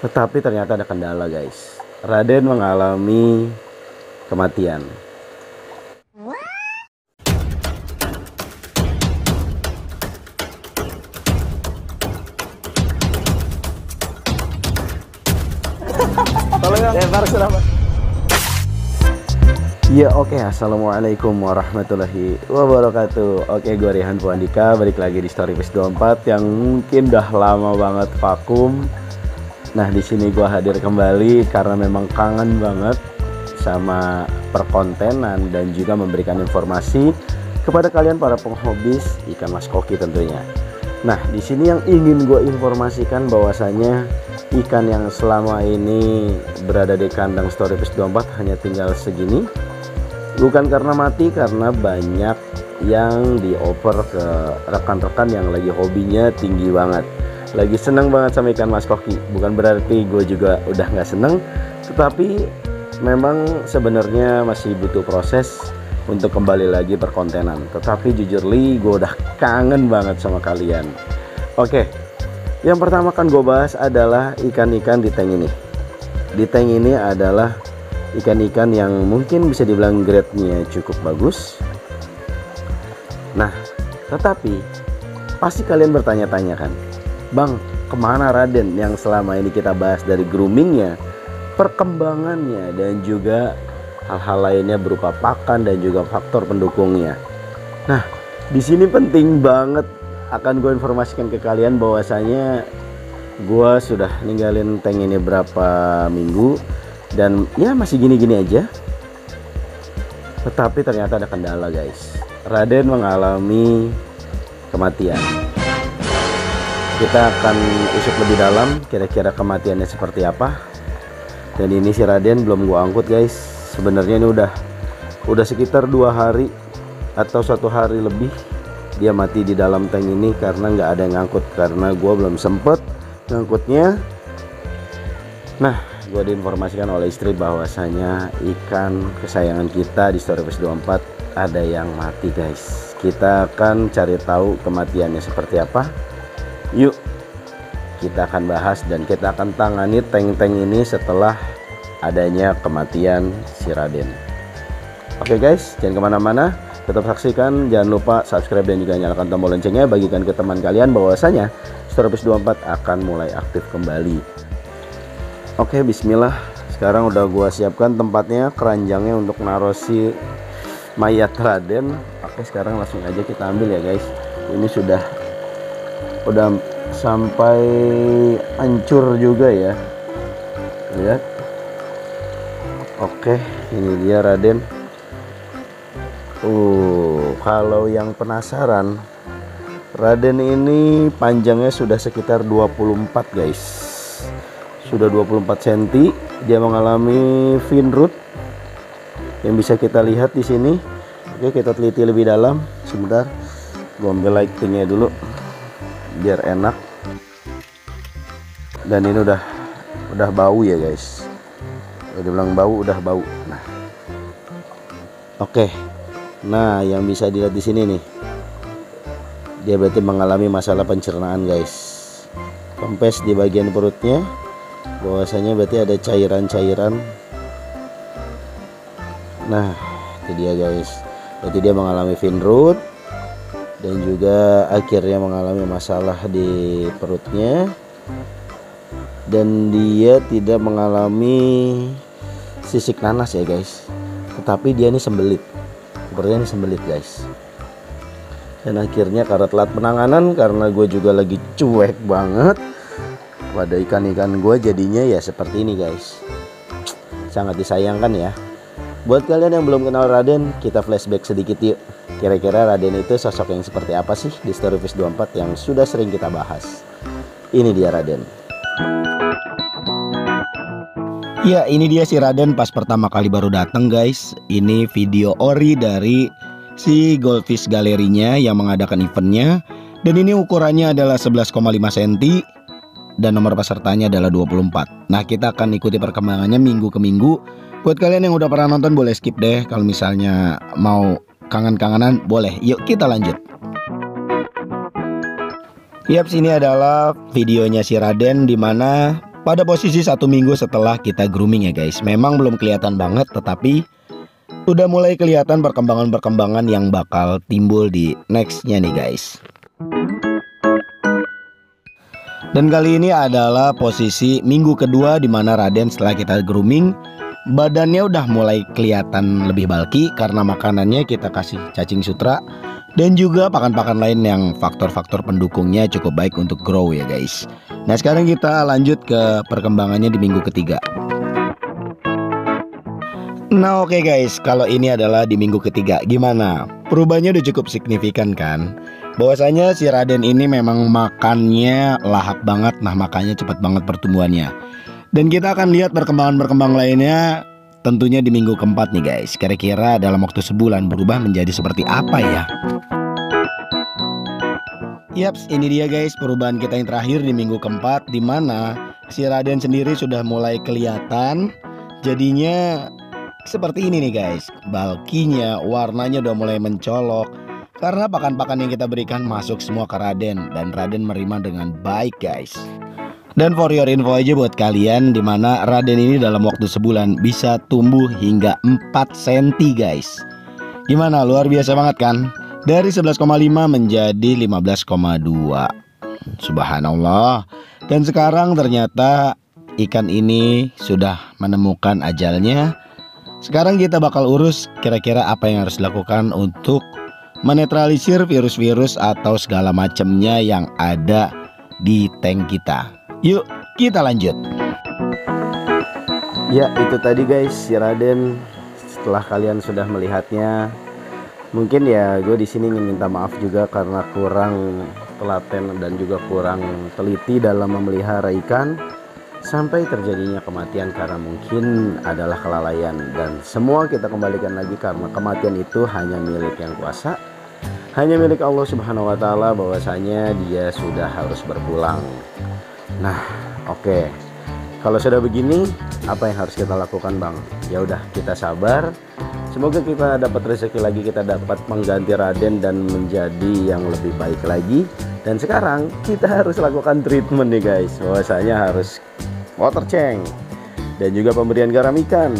Tetapi ternyata ada kendala guys. Raden mengalami kematian. Ya oke, assalamualaikum warahmatullahi wabarakatuh. Oke, gue Rihan Puandika, balik lagi di Storyfish 24 yang mungkin udah lama banget vakum. Nah, di sini gue hadir kembali karena memang kangen banget sama perkontenan dan juga memberikan informasi kepada kalian para penghobis ikan mas koki tentunya. Nah, di sini yang ingin gue informasikan bahwasanya ikan yang selama ini berada di kandang Storyfish 24 hanya tinggal segini. Bukan karena mati, karena banyak yang dioper ke rekan-rekan yang lagi hobinya tinggi banget, lagi seneng banget sama ikan mas koki. Bukan berarti gue juga udah nggak seneng, tetapi memang sebenarnya masih butuh proses untuk kembali lagi perkontenan. Tetapi jujur li, gue udah kangen banget sama kalian. Oke, yang pertama kan gue bahas adalah ikan-ikan di tank ini. Di tank ini adalah ikan-ikan yang mungkin bisa dibilang grade-nya cukup bagus. Nah, tetapi pasti kalian bertanya-tanya kan, Bang, kemana Raden yang selama ini kita bahas dari groomingnya, perkembangannya, dan juga hal-hal lainnya berupa pakan dan juga faktor pendukungnya. Nah, di sini penting banget akan gue informasikan ke kalian bahwasanya gue sudah ninggalin tank ini berapa minggu dan ya masih gini-gini aja. Tetapi ternyata ada kendala guys. Raden mengalami kematian. Kita akan usut lebih dalam kira-kira kematiannya seperti apa. Dan ini si Raden belum gua angkut guys. Sebenarnya ini udah sekitar 2 hari atau 1 hari lebih dia mati di dalam tank ini karena nggak ada yang ngangkut, karena gua belum sempet ngangkutnya. Nah, gue diinformasikan oleh istri bahwasanya ikan kesayangan kita di Storyfish 24 ada yang mati guys. Kita akan cari tahu kematiannya seperti apa. Yuk kita akan bahas dan kita akan tangani tank-tank ini setelah adanya kematian si Raden. Oke guys, jangan kemana-mana, tetap saksikan, jangan lupa subscribe dan juga nyalakan tombol loncengnya. Bagikan ke teman kalian bahwasanya Storyfish 24 akan mulai aktif kembali. Oke, bismillah. Sekarang udah gua siapkan tempatnya, keranjangnya untuk naruh si mayat Raden. Oke, sekarang langsung aja kita ambil ya guys. Ini udah sampai hancur juga ya. Lihat. Oke, ini dia Raden. Kalau yang penasaran, Raden ini panjangnya sudah sekitar 24 guys. Sudah 24 cm. Dia mengalami fin root yang bisa kita lihat di sini. Oke, kita teliti lebih dalam. Sebentar, gua ambil lightingnya dulu biar enak. Dan ini udah bau ya guys. Udah bilang bau, udah bau. Nah, oke. Nah, yang bisa dilihat di sini nih, dia berarti mengalami masalah pencernaan guys. Kempes di bagian perutnya, bahwasanya berarti ada cairan-cairan. Nah, itu dia guys. Berarti dia mengalami fin root dan juga akhirnya mengalami masalah di perutnya. Dan dia tidak mengalami sisik nanas ya guys. Tetapi dia ini sembelit. Sepertinya ini sembelit guys. Dan akhirnya karena telat penanganan, karena gue juga lagi cuek banget pada ikan-ikan gue, jadinya ya seperti ini guys. Sangat disayangkan ya. Buat kalian yang belum kenal Raden, kita flashback sedikit yuk. Kira-kira Raden itu sosok yang seperti apa sih di Storyfish 24 yang sudah sering kita bahas. Ini dia Raden. Ya, ini dia si Raden pas pertama kali baru datang guys. Ini video ori dari si Goldfish galerinya yang mengadakan eventnya. Dan ini ukurannya adalah 11,5 cm. Dan nomor pesertanya adalah 24. Nah, kita akan ikuti perkembangannya minggu ke minggu. Buat kalian yang udah pernah nonton boleh skip deh. Kalau misalnya mau kangen-kangenan boleh. Yuk kita lanjut. Yap, sini adalah videonya si Raden, dimana pada posisi 1 minggu setelah kita grooming ya guys. Memang belum kelihatan banget, tetapi udah mulai kelihatan perkembangan-perkembangan yang bakal timbul di nextnya nih guys. Dan kali ini adalah posisi minggu kedua di mana Raden setelah kita grooming, badannya udah mulai kelihatan lebih bulky karena makanannya kita kasih cacing sutra dan juga pakan-pakan lain yang faktor-faktor pendukungnya cukup baik untuk grow ya guys. Nah sekarang kita lanjut ke perkembangannya di minggu ketiga. Nah oke guys, kalau ini adalah di minggu ketiga, gimana? Perubahannya udah cukup signifikan kan? Bahwasanya si Raden ini memang makannya lahap banget, nah makanya cepat banget pertumbuhannya. Dan kita akan lihat perkembangan lainnya tentunya di minggu keempat nih guys. Kira-kira dalam waktu sebulan berubah menjadi seperti apa ya? Yaps, ini dia guys perubahan kita yang terakhir di minggu keempat, di mana si Raden sendiri sudah mulai kelihatan. Jadinya seperti ini nih guys, bulkinya, warnanya udah mulai mencolok karena pakan-pakan yang kita berikan masuk semua ke Raden dan Raden menerima dengan baik guys. Dan for your info aja buat kalian, dimana Raden ini dalam waktu sebulan bisa tumbuh hingga 4 cm guys. Gimana, luar biasa banget kan? Dari 11,5 menjadi 15,2. Subhanallah. Dan sekarang ternyata ikan ini sudah menemukan ajalnya. Sekarang kita bakal urus kira-kira apa yang harus dilakukan untuk menetralisir virus-virus atau segala macamnya yang ada di tank kita. Yuk kita lanjut. Ya itu tadi guys si Raden. Setelah kalian sudah melihatnya, mungkin ya gue di sini ingin minta maaf juga karena kurang telaten dan juga kurang teliti dalam memelihara ikan sampai terjadinya kematian karena mungkin adalah kelalaian, dan semua kita kembalikan lagi karena kematian itu hanya milik yang kuasa, hanya milik Allah Subhanahu wa taala, bahwasanya dia sudah harus berpulang. Nah, oke. Kalau sudah begini, apa yang harus kita lakukan, Bang? Ya udah, kita sabar. Semoga kita dapat rezeki lagi, kita dapat mengganti Raden dan menjadi yang lebih baik lagi. Dan sekarang kita harus lakukan treatment nih guys. Bahwasanya harus water change dan juga pemberian garam ikan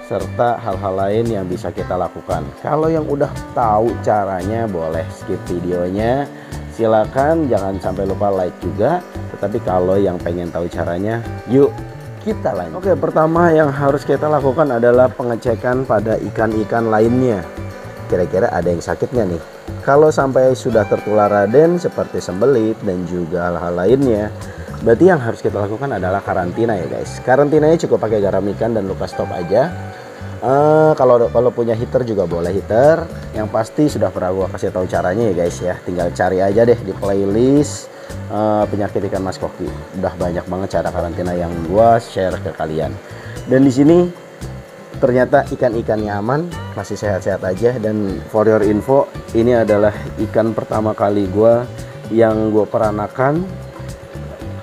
serta hal-hal lain yang bisa kita lakukan. Kalau yang udah tahu caranya boleh skip videonya. Silakan jangan sampai lupa like juga. Tetapi kalau yang pengen tahu caranya, yuk kita lanjut. Oke, pertama yang harus kita lakukan adalah pengecekan pada ikan-ikan lainnya. Kira-kira ada yang sakit nggak nih? Kalau sampai sudah tertular Raden seperti sembelit dan juga hal-hal lainnya, berarti yang harus kita lakukan adalah karantina ya guys. Karantinanya cukup pakai garam ikan dan luka stop aja. Kalau punya heater juga boleh heater. Yang pasti sudah pernah gua kasih tahu caranya ya guys ya. Tinggal cari aja deh di playlist penyakit ikan mas koki. Udah banyak banget cara karantina yang gua share ke kalian. Dan di sini ternyata ikan-ikannya aman, masih sehat-sehat aja. Dan for your info, ini adalah ikan pertama kali gua yang gua peranakan.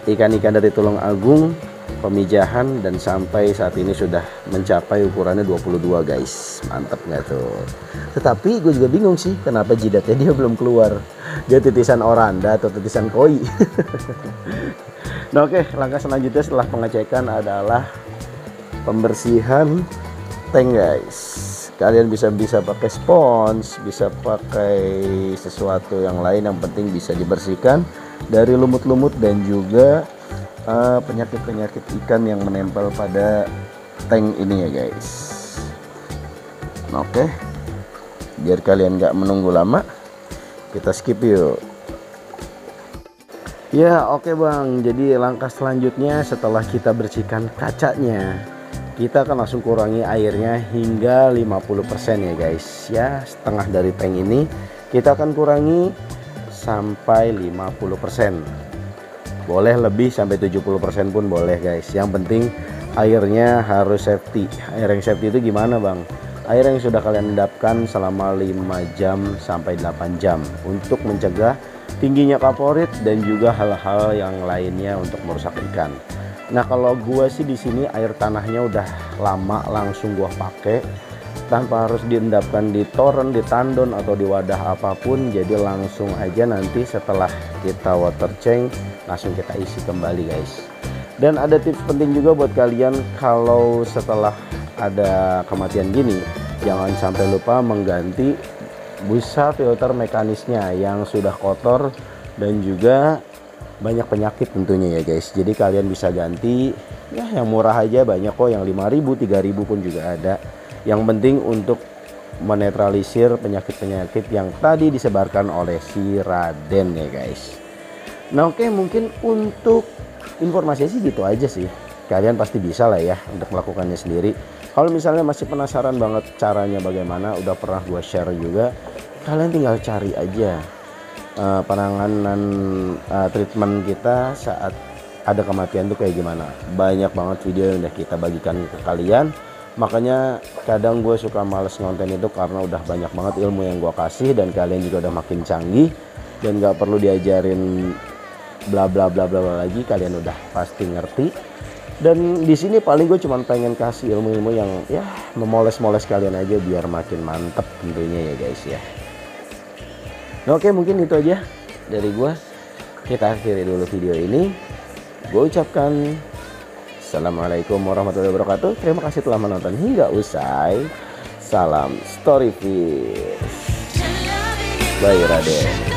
Ikan-ikan dari Tulung Agung, pemijahan, dan sampai saat ini sudah mencapai ukurannya 22 guys. Mantap nggak tuh? Tetapi gue juga bingung sih kenapa jidatnya dia belum keluar. Dia titisan oranda atau titisan koi? Nah oke, langkah selanjutnya setelah pengecekan adalah pembersihan tank guys. Kalian bisa pakai spons, bisa pakai sesuatu yang lain, yang penting bisa dibersihkan dari lumut-lumut dan juga penyakit-penyakit ikan yang menempel pada tank ini ya guys. Oke, biar kalian nggak menunggu lama, kita skip yuk. Ya oke bang, jadi langkah selanjutnya setelah kita bersihkan kacanya, kita akan langsung kurangi airnya hingga 50% ya guys. Ya, setengah dari tank ini kita akan kurangi sampai 50%. Boleh lebih sampai 70% pun boleh guys. Yang penting airnya harus safety. Air yang safety itu gimana bang? Air yang sudah kalian endapkan selama 5 jam sampai 8 jam untuk mencegah tingginya kaporit dan juga hal-hal yang lainnya untuk merusak ikan. Nah kalau gua sih di sini air tanahnya udah lama langsung gua pakai tanpa harus diendapkan di toren, di tandon atau di wadah apapun. Jadi langsung aja nanti setelah kita water change langsung kita isi kembali guys. Dan ada tips penting juga buat kalian kalau setelah ada kematian gini, jangan sampai lupa mengganti busa filter mekanisnya yang sudah kotor dan juga banyak penyakit tentunya ya guys. Jadi kalian bisa ganti ya yang murah aja, banyak kok yang 5.000, 3.000 pun juga ada. Yang penting untuk menetralisir penyakit-penyakit yang tadi disebarkan oleh si Raden ya guys. Nah oke, mungkin untuk informasinya sih gitu aja sih. Kalian pasti bisa lah ya untuk melakukannya sendiri. Kalau misalnya masih penasaran banget caranya bagaimana, udah pernah gue share juga, kalian tinggal cari aja penanganan treatment kita saat ada kematian tuh kayak gimana. Banyak banget video yang udah kita bagikan ke kalian. Makanya kadang gue suka males ngonten itu karena udah banyak banget ilmu yang gue kasih dan kalian juga udah makin canggih dan gak perlu diajarin bla bla bla bla lagi, kalian udah pasti ngerti. Dan di sini paling gue cuma pengen kasih ilmu-ilmu yang ya memoles-moles kalian aja biar makin mantep tentunya ya guys ya. Nah, oke, mungkin itu aja dari gue. Kita akhiri dulu video ini. Gue ucapkan Assalamualaikum warahmatullahi wabarakatuh. Terima kasih telah menonton hingga usai. Salam Storyfish. Bye Raden.